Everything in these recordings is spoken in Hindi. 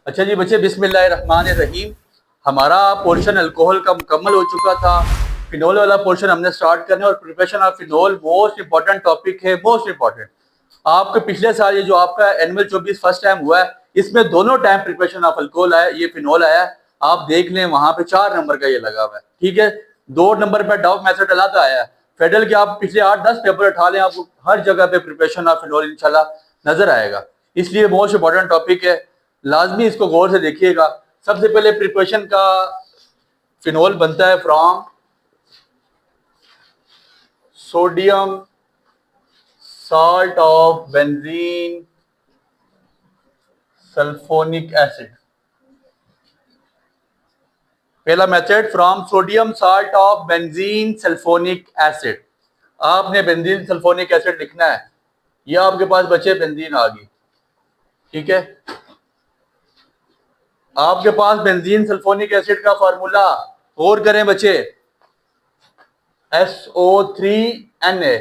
अच्छा जी बच्चे, बिस्मिल्लाहिर्रहमानिर्रहीम। हमारा पोर्शन अल्कोहल का मुकम्मल हो चुका था। फिनोल वाला पोर्शन हमने स्टार्ट करना है और preparation of phenol most important topic है, मोस्ट इंपॉर्टेंट। आपके पिछले साल ये जो आपका एनुअल 24 फर्स्ट टाइम हुआ है, इसमें दोनों टाइम प्रिपरेशन ऑफ अल्कोहल आया, ये फिनोल आया। आप देख लें वहां पे 4 नंबर का ये लगा हुआ है, ठीक है। 2 नंबर पर डाउट मैथड अलग आया है। फेडरल के आप पिछले 8-10 पेपर उठा लें, आपको हर जगह पे प्रिपरेशन ऑफ फिनोल इंशाल्लाह नजर आएगा। इसलिए मोस्ट इंपॉर्टेंट टॉपिक है, लाजमी इसको गौर से देखिएगा। सबसे पहले प्रिपरेशन का फिनोल बनता है from sodium salt of benzene sulphonic acid. पहला method from sodium salt of benzene sulphonic acid. आपने बेंजीन सल्फोनिक एसिड लिखना है। यह आपके पास बचे बेंजीन आ गई, ठीक है। आपके पास बेंजीन सल्फोनिक एसिड का फार्मूला गौर करें बच्चे, SO3Na।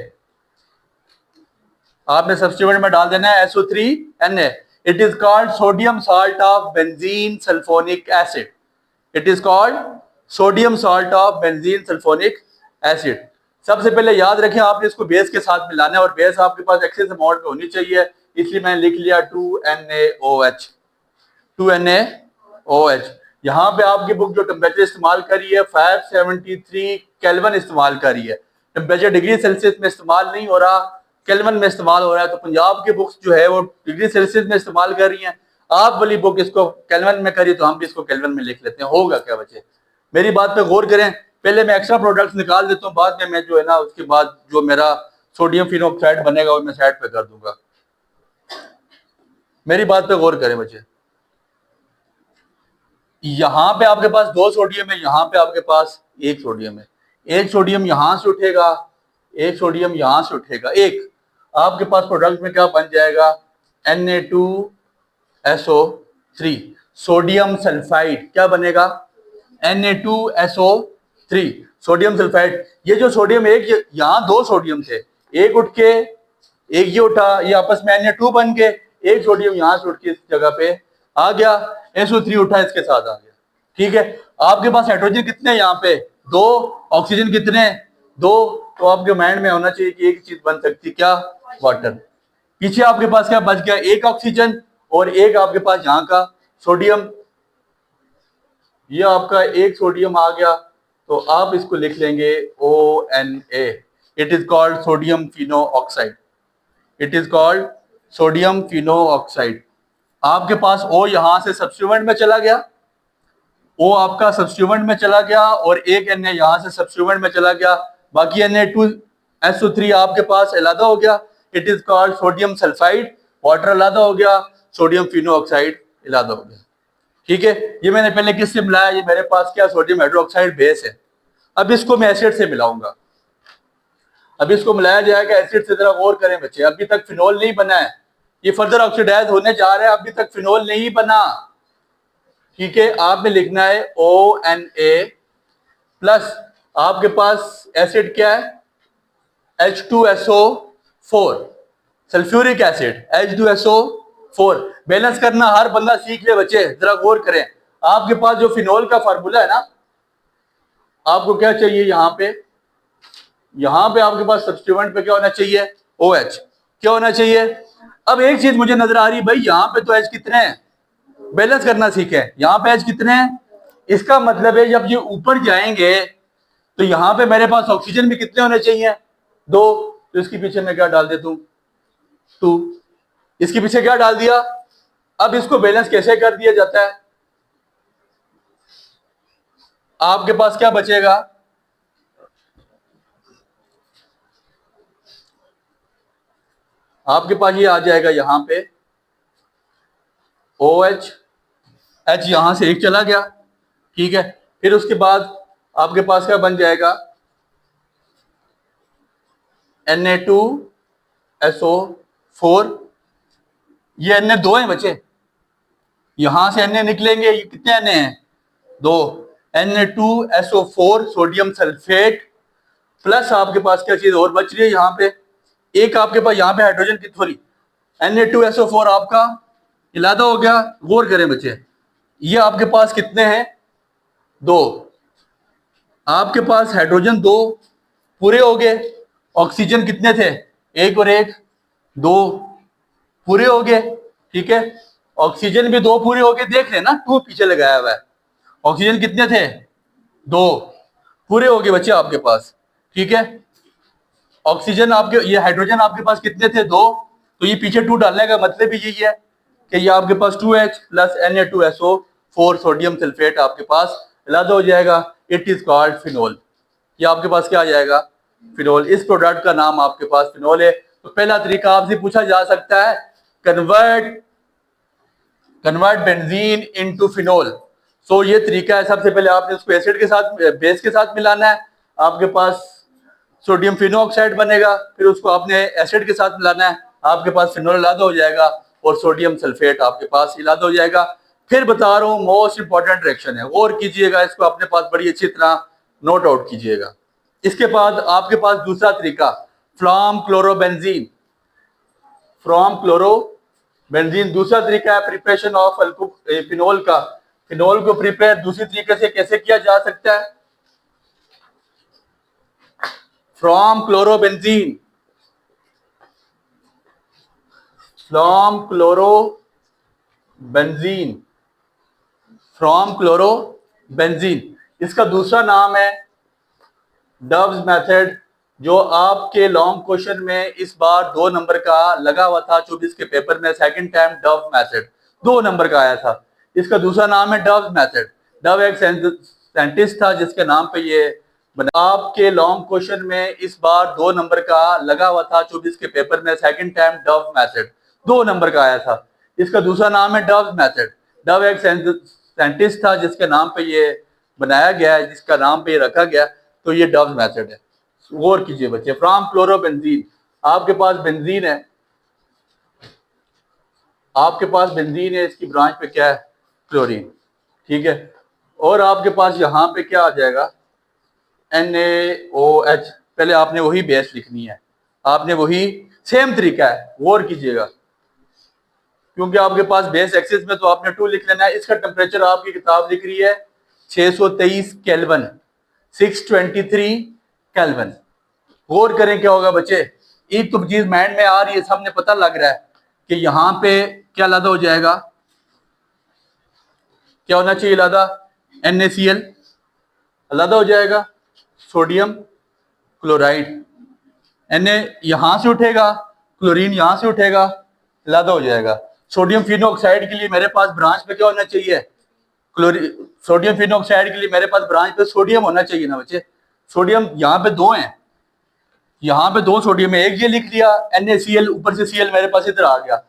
आपने सब्स्टिट्यूएंट में डाल देना है SO3Na। It is called sodium salt of benzene sulphonic acid. It is called sodium salt of benzene sulphonic acid. सबसे पहले याद रखें, आपने इसको बेस के साथ मिलाना है और बेस आपके पास एक्सेस अमाउंट में होनी चाहिए, इसलिए मैंने लिख लिया 2NaOH। 2NaOH। यहाँ पे आपकी बुक जो टेम्परेचर इस्तेमाल करी है 573 केल्विन इस्तेमाल करी है। टेम्परेचर डिग्री सेल्सियस में इस्तेमाल नहीं हो रहा, केल्विन में इस्तेमाल हो रहा है। तो पंजाब की बुक्स जो है वो डिग्री सेल्सियस में इस्तेमाल कर रही हैं, आप वाली बुक इसको केल्विन में करी, तो हम भी इसको केल्विन में लिख लेते हैं। होगा क्या बच्चे, मेरी बात पे गौर करें। पहले मैं एक्स्ट्रा प्रोडक्ट्स निकाल देता हूँ, बाद में मैं जो है ना उसके बाद जो मेरा सोडियम फिनोक्साइड बनेगा वो मैं साइड पे कर दूंगा। मेरी बात पे गौर करें बच्चे। यहाँ पे आपके पास 2 सोडियम है, यहाँ पे आपके पास 1 सोडियम है। 1 सोडियम यहां से उठेगा, 1 सोडियम यहां से उठेगा। एक आपके पास प्रोडक्ट में क्या बन जाएगा, Na2SO3 सोडियम सल्फाइड। क्या बनेगा, Na2SO3 सोडियम सल्फाइड। ये जो सोडियम एक, यहाँ 2 सोडियम थे, एक उठ के एक ये उठा, ये आपस में Na2 बन के, एक सोडियम यहां से उठ के इस जगह पे आ गया, SO3 उठा इसके साथ आ गया, ठीक है। आपके पास हाइड्रोजन कितने यहाँ पे, 2। ऑक्सीजन कितने, 2। तो आपके माइंड में होना चाहिए कि एक चीज बन सकती, क्या, वाटर। पीछे आपके पास क्या बच गया, 1 ऑक्सीजन और 1 आपके पास यहाँ का सोडियम। ये आपका 1 सोडियम आ गया, तो आप इसको लिख लेंगे ONA। It is called sodium Fino oxide. It is called sodium Fino oxide. आपके पास O यहां से सब्स्टिट्यूएंट में चला गया, O आपका सब्स्टिट्यूएंट में चला गया और एक Na यहां से सब्स्टिट्यूएंट में चला गया, बाकी Na2SO3 आपके पास अलग हो गया। It is called sodium sulphide. Water अलग हो गया, सोडियम फिनो ऑक्साइड अलग हो गया, ठीक है। ये मैंने पहले किससे मिलाया, ये मेरे पास क्या सोडियम हाइड्रोक्साइड बेस है। अब इसको मैं एसिड से मिलाऊंगा। अब इसको मिलाया जाएगा एसिड से। जरा गौर करें बच्चे, अभी तक फिनोल नहीं बना है, ये फर्दर ऑक्सीडाइज होने जा रहा है, अभी तक फिनोल नहीं बना, ठीक है। आपने लिखना है ONA प्लस आपके पास एसिड क्या है, H2SO4 sulphuric acid, H2SO4। Balance करना हर बंदा सीख ले बच्चे, जरा गौर करें। आपके पास जो फिनोल का फार्मूला है ना, आपको क्या चाहिए, यहाँ पे आपके पास सब्स्टिट्यूएंट पे क्या होना चाहिए, OH। क्या होना चाहिए। अब एक चीज मुझे नजर आ रही है भाई, यहाँ पे तो H कितने हैं, बैलेंस करना सीखें। यहाँ पे H कितने हैं, इसका मतलब है जब ये ऊपर जाएंगे तो यहाँ पे मेरे पास ऑक्सीजन भी कितने होने चाहिए, 2। तो इसके पीछे मैं क्या डाल देता हूं, 2। इसके पीछे क्या डाल दिया। अब इसको बैलेंस कैसे कर दिया जाता है, आपके पास क्या बचेगा, आपके पास ये आ जाएगा यहां पे OH। H यहां से 1 चला गया, ठीक है। फिर उसके बाद आपके पास क्या बन जाएगा, Na2SO4। ये Na 2 है बच्चे, यहां से Na निकलेंगे, ये कितने Na हैं, 2। Na2SO4 सोडियम सल्फेट प्लस आपके पास क्या चीज और बच रही है यहाँ पे, एक आपके पास यहाँ पे हाइड्रोजन की थोड़ी, Na2SO4 आपका इलादा हो गया। गौर करें बच्चे, ये आपके पास कितने हैं? 2। आपके पास हाइड्रोजन 2 पूरे हो गए। ऑक्सीजन कितने थे? 1 और 1 2 पूरे हो गए। ठीक है, ऑक्सीजन भी 2 पूरे हो गए। देख लेना 2 पीछे लगाया हुआ है। ऑक्सीजन कितने थे? 2 पूरे हो गए बच्चे आपके पास। ठीक है, ऑक्सीजन आपके, ये हाइड्रोजन आपके पास कितने थे? 2। तो ये पीछे 2 डालने का मतलब ही यही है कि ये आपके पास 2H plus Na2SO4 sodium sulphate आपके पास अलग हो जाएगा। It is called phenol. ये आपके पास क्या आ जाएगा? फिनोल। इस प्रोडक्ट का नाम आपके पास फिनोल है। तो पहला तरीका आपसे पूछा जा सकता है, कन्वर्ट बेंजीन इनटू फिनोल। सो ये तरीका है। सबसे पहले आपने उसको एसिड के साथ, बेस के साथ मिलाना है। आपके पास सोडियम फिनोऑक्साइड बनेगा, फिर उसको आपने एसिड के साथ मिलाना है, आपके पास फिनोल अलग हो जाएगा और सोडियम सल्फेट आपके पास अलग हो जाएगा। फिर बता रहा हूँ, मोस्ट इंपॉर्टेंट रिएक्शन है, गौर कीजिएगा, इसको अपने पास बड़ी अच्छी तरह नोट आउट कीजिएगा। इसके बाद आपके पास दूसरा तरीका, फ्लॉर्म क्लोरोबेंजीन। फ्रॉम क्लोरो बेंजीन दूसरा तरीका है प्रिपरेशन ऑफ फिनोल का। फिनोल को प्रिपेयर दूसरी तरीके से कैसे किया जा सकता है? From chlorobenzene, from chlorobenzene, from chlorobenzene. इसका दूसरा नाम है डव्स मेथड, जो आपके लॉन्ग क्वेश्चन में इस बार 2 नंबर का लगा हुआ था 24 के पेपर में। Second time Dove method 2 number का आया था। इसका दूसरा नाम है डव मेथड। डव एक साइंटिस्ट था जिसके नाम पे ये बना। आपके लॉन्ग क्वेश्चन में इस बार 2 नंबर का लगा हुआ था 24 के पेपर में। Second time Dove method 2 number का आया था। इसका दूसरा नाम है डव मेथड। डव एक साइंटिस्ट था जिसके नाम पे ये बनाया गया है, जिसका नाम पे ये रखा गया, तो ये डव मेथड है। गौर कीजिए बच्चे, फ्रॉम क्लोरोबेंजीन, आपके पास बेंजीन है, आपके पास बेंजीन है, इसकी ब्रांच पे क्या है? क्लोरीन। ठीक है, और आपके पास यहाँ पे क्या आ जाएगा? NaOH। पहले आपने वही बेस लिखनी है, आपने वही सेम तरीका है, गौर कीजिएगा, क्योंकि आपके पास बेस एक्सिस में तो आपने 2 लिख लेना है। इसका टेम्परेचर आपकी किताब लिख रही है 623 केल्विन, 623 केल्विन। गौर करें क्या होगा बच्चे, एक तो चीज माइंड में आ रही है, सामने पता लग रहा है कि यहाँ पे क्या लादा हो जाएगा, क्या होना चाहिए लादा? NaCl लादा हो जाएगा, सोडियम क्लोराइड। Na यहां से उठेगा, क्लोरीन यहां से उठेगा, लादा हो जाएगा। सोडियम फिनोऑक्साइड के लिए मेरे पास ब्रांच पे क्या होना चाहिए? क्लोरीन। सोडियम फिनोऑक्साइड के लिए मेरे पास ब्रांच पे सोडियम होना चाहिए ना बच्चे। सोडियम यहाँ पे 2 हैं, यहाँ पे 2 सोडियम है, एक ये लिख लिया NaCl, ऊपर से Cl मेरे पास इधर आ गया।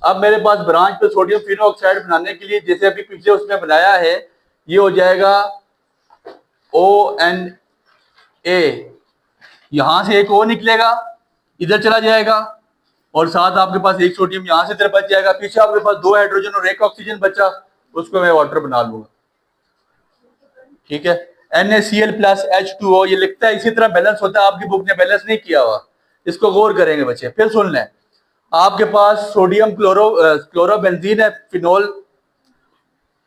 अब मेरे पास ब्रांच पे सोडियम फिनोऑक्साइड बनाने के लिए, जैसे अभी पिछले उसमें बनाया है, ये हो जाएगा ONA। यहां से एक O निकलेगा, इधर चला जाएगा, और साथ आपके पास एक सोडियम यहां से इधर बच जाएगा। पीछे आपके पास 2 हाइड्रोजन और 1 ऑक्सीजन बचा, उसको मैं वाटर बना लूंगा। ठीक है, NaCl प्लस H2O ये लिखता है, इसी तरह बैलेंस होता है। आपकी बुक ने बैलेंस नहीं किया हुआ, इसको गौर करेंगे बच्चे। फिर सुन लें, आपके पास सोडियम क्लोरोबेंजीन है, फिनोल।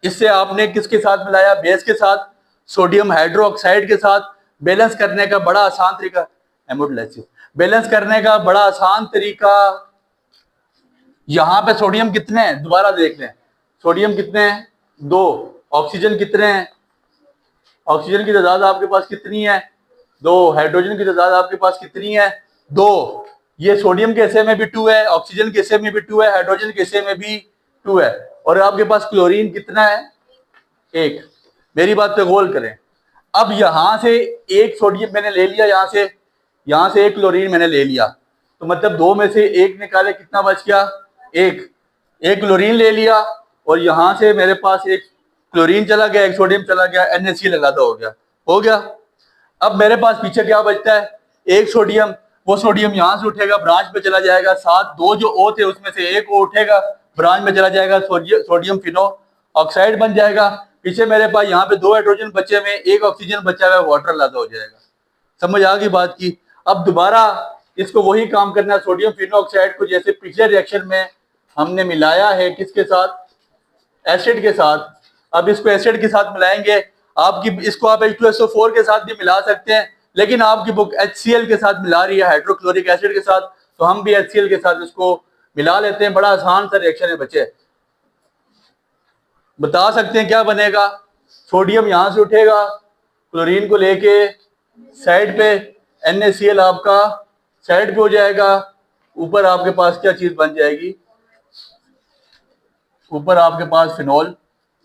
इससे आपने किसके साथ मिलाया? बेस के साथ, सोडियम हाइड्रोक्साइड के साथ। बैलेंस करने का बड़ा आसान तरीका, हेमोडोलाइसिस, बैलेंस करने का बड़ा आसान तरीका। यहां पे सोडियम कितने हैं दोबारा देख लें, सोडियम कितने हैं? 2। ऑक्सीजन कितने हैं? ऑक्सीजन की तादाद आपके पास कितनी है? 2। हाइड्रोजन की तादाद आपके पास कितनी है? 2। ये सोडियम के हिस्से में भी 2 है, ऑक्सीजन के हिस्से में भी 2 है, हाइड्रोजन के हिस्से में भी 2 है। और आपके पास क्लोरीन कितना है? 1। मेरी बात पे गौर करें। अब यहां से एक सोडियम मैंने ले लिया, यहां से एक क्लोरीन मैंने ले लिया, तो मतलब 2 में से 1 निकाले, कितना बच गया? 1। एक क्लोरीन ले लिया, और यहां से मेरे पास एक क्लोरीन चला गया, एक सोडियम चला गया, NaCl अलग हो गया। अब मेरे पास पीछे क्या बचता है? एक सोडियम। वो सोडियम यहां से उठेगा, ब्रांच पे चला जाएगा, साथ 2 जो O थे उसमें से एक O उठेगा, ब्रांच में चला जाएगा, सोडियम फिनो ऑक्साइड बन जाएगा। पीछे मेरे पास यहाँ पे 2 हाइड्रोजन बचे हुए, 1 ऑक्सीजन बचा हुआ है, वाटर अलग हो जाएगा। समझ आ गई बात की? अब दोबारा इसको वही काम करना है, सोडियम फिनोऑक्साइड को जैसे पिछले रिएक्शन में हमने मिलाया है, किसके साथ? एसिड के साथ। अब इसको एसिड के साथ मिलाएंगे, आपकी इसको आप H2SO4 के साथ भी मिला सकते हैं, लेकिन आपकी बुक HCl के साथ मिला रही है, हाइड्रोक्लोरिक एसिड के साथ, तो हम भी HCl के साथ इसको मिला लेते हैं। बड़ा आसान सा रिएक्शन है बच्चे। बता सकते हैं क्या बनेगा? सोडियम यहां से उठेगा, क्लोरीन को लेके साइड पे, NaCl आपका साइड पे हो जाएगा, ऊपर आपके पास क्या चीज बन जाएगी? ऊपर आपके पास फिनोल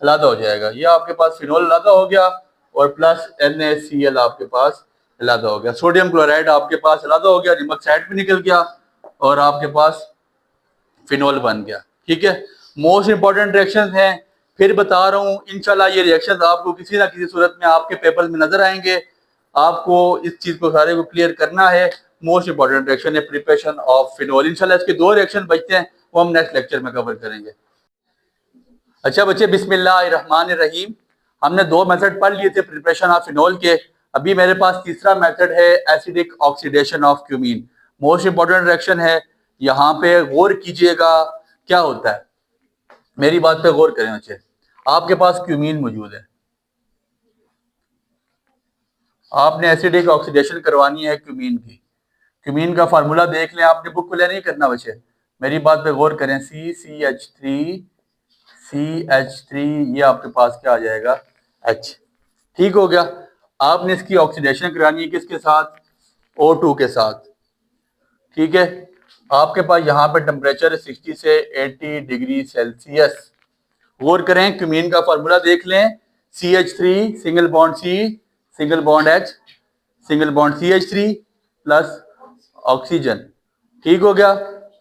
अलग हो जाएगा। ये आपके पास फिनोल अलग हो गया और प्लस NaCl आपके पास अलग हो गया। सोडियम क्लोराइड आपके पास अलग हो गया, नमक साइड पे निकल गया और आपके पास फिनोल बन गया। ठीक है, मोस्ट इंपॉर्टेंट रिएक्शंस हैं। फिर बता रहा हूँ, इंशाल्लाह ये रिएक्शंस आपको किसी ना किसी सूरत में आपके पेपर में नजर आएंगे। आपको इस चीज को सारे को क्लियर करना है। मोस्ट इंपॉर्टेंट रिएक्शन है प्रिपरेशन ऑफ फिनोल। इंशाल्लाह इसके 2 रिएक्शन बचते हैं, वो हम नेक्स्ट लेक्चर में कवर करेंगे। अच्छा बच्चे, बिस्मिल्लाहिर्रहमानिर्रहीम। हमने 2 मेथड पढ़ लिए थे प्रिपरेशन ऑफ फिनोल के। अभी मेरे पास तीसरा मेथड है acidic oxidation of cumene. Most important reaction है, यहाँ पे गौर कीजिएगा क्या होता है। मेरी बात पे गौर करें बच्चे। आपके पास क्यूमीन मौजूद है, आपने एसिडिक ऑक्सीडेशन करवानी है क्यूमीन की। क्यूमीन का फार्मूला देख लें, आपने बुक को नहीं करना बच्चे, मेरी बात पे गौर करें। CH3 ये आपके पास क्या आ जाएगा? H। ठीक हो गया। आपने इसकी ऑक्सीडेशन करानी है किसके साथ? O2 के साथ। ठीक है, आपके पास यहाँ पे टेम्परेचर है 60 से 80 डिग्री सेल्सियस। गौर करें, क्यूमीन का फार्मूला देख लें। CH3 single bond C single bond H single bond CH3 plus oxygen. ठीक हो गया।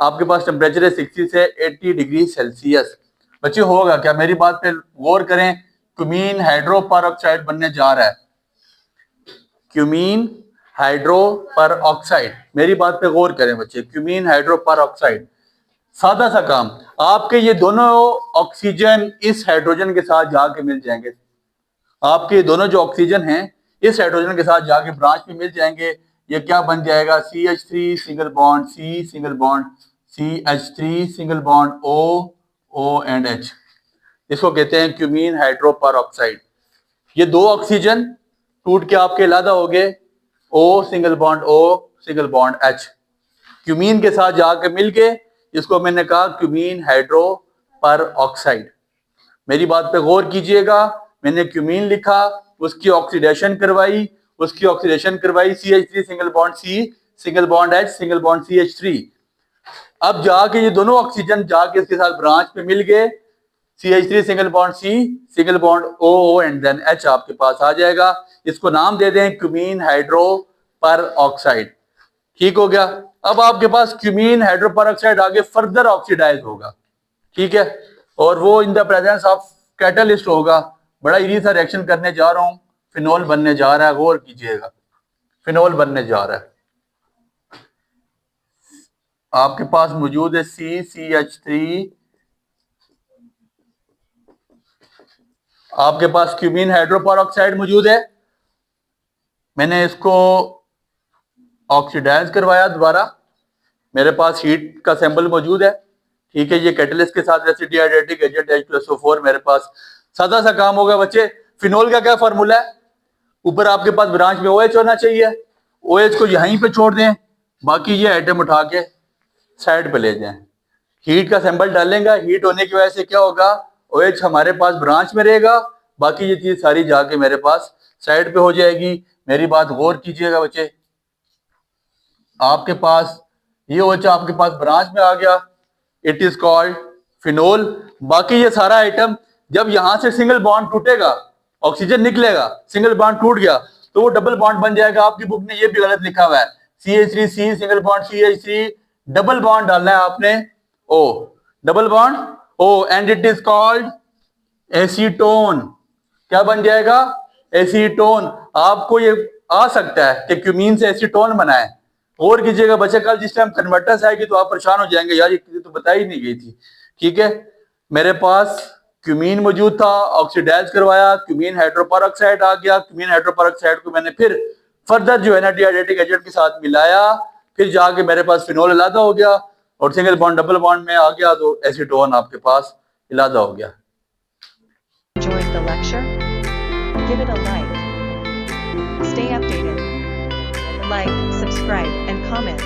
आपके पास टेम्परेचर है 60 से 80 डिग्री सेल्सियस। बच्चे होगा क्या? मेरी बात पे गौर करें। क्यूमीन हाइड्रो पर ऑक्साइड बनने जा रहा है। क्यूमीन हाइड्रो पर ऑक्साइड, मेरी बात पे गौर करें बच्चे। क्यूमीन हाइड्रो पर ऑक्साइड, सादा सा काम। आपके ये दोनों ऑक्सीजन इस हाइड्रोजन के साथ जाके मिल जाएंगे। आपके दोनों जो ऑक्सीजन हैं इस हाइड्रोजन के साथ जाके ब्रांच में मिल जाएंगे। ये क्या बन जाएगा? CH3 single bond C single bond CH3 single bond O and H। इसको कहते हैं क्यूमीन हाइड्रो पर ऑक्साइड। ये 2 ऑक्सीजन टूट के आपके अलग हो गए, O single bond O single bond H। Cumene के साथ जाके मिल गए, इसको मैंने कहा क्यूमीन हाइड्रो पर ऑक्साइड। मेरी बात पे गौर कीजिएगा। मैंने क्यूमीन लिखा, उसकी ऑक्सीडेशन करवाई, CH3 single bond C single bond H single bond CH3। अब जाके ये दोनों ऑक्सीजन जाके इसके साथ ब्रांच पे मिल गए। CH3 single bond C single bond O and then H आपके पास आ जाएगा। इसको नाम दे दें क्यूमीन हाइड्रो पर ऑक्साइड। ठीक हो गया। अब आपके पास क्यूमीन हाइड्रो पर ऑक्साइड आगे फर्दर ऑक्सीडाइज होगा। ठीक है, और वो in the presence of catalyst होगा। बड़ा इजी सा रिएक्शन करने जा रहा हूं, फिनोल बनने जा रहा है। गौर कीजिएगा, फिनोल बनने जा रहा है। आपके पास मौजूद है CH3, आपके पास क्यूमीन हाइड्रो पर ऑक्साइड मौजूद है। मैंने इसको ऑक्सीडाइज करवाया दोबारा, मेरे पास हीट का सैंपल मौजूद है। ठीक है, ये कैटलिस्ट के साथ एसिडिक एजेंट H2SO4 मेरे पास। सादा सा काम होगा बच्चे। फिनोल का क्या फार्मूला है? ऊपर आपके पास ब्रांच में OH होना चाहिए, OH को यहीं पे छोड़ दें, बाकी ये आइटम उठा के साइड पे ले जाएं। हीट का सैंपल डालेंगे, हीट होने की वजह से क्या होगा? OH हमारे पास ब्रांच में रहेगा, बाकी ये चीज सारी जाके मेरे पास साइड पे हो जाएगी। मेरी बात गौर कीजिएगा बच्चे। आपके पास ये OH आपके पास ब्रांच में आ गया, इट इज कॉल्ड फिनोल। बाकी ये सारा आइटम जब यहां से सिंगल बॉन्ड टूटेगा, ऑक्सीजन निकलेगा, सिंगल बॉन्ड टूट गया तो वो डबल बॉन्ड बन जाएगा। आपकी बुक में ये भी गलत लिखा हुआ है, CH3C single bond CH3, double bond डालना है आपने O, double bond O and it is called acetone. क्या बन जाएगा? एसीटोन। आपको ये आ सकता है कि क्यूमीन से एसीटोन बना है। और कीजिएगा बच्चे, कल जिस टाइम कन्वर्टर्स आएगी तो आप परेशान हो जाएंगे, यार ये तो बताई नहीं गई थी। ठीक है, मेरे पास क्यूमीन मौजूद था, ऑक्सीडाइज करवाया, क्यूमीन हाइड्रोपर ऑक्साइड आ गया। क्यूमीन हाइड्रोपर ऑक्साइड को मैंने फिर फर्दर जो है ना डिहाइड्रेटिक एजेंट के साथ मिलाया, फिर जाके मेरे पास फिनोल इलादा हो गया और सिंगल बॉन्ड डबल बॉन्ड में आ गया तो एसीटोन आपके पास इलादा हो गया। picture? Give it a like. Stay updated. Like, subscribe, and comment.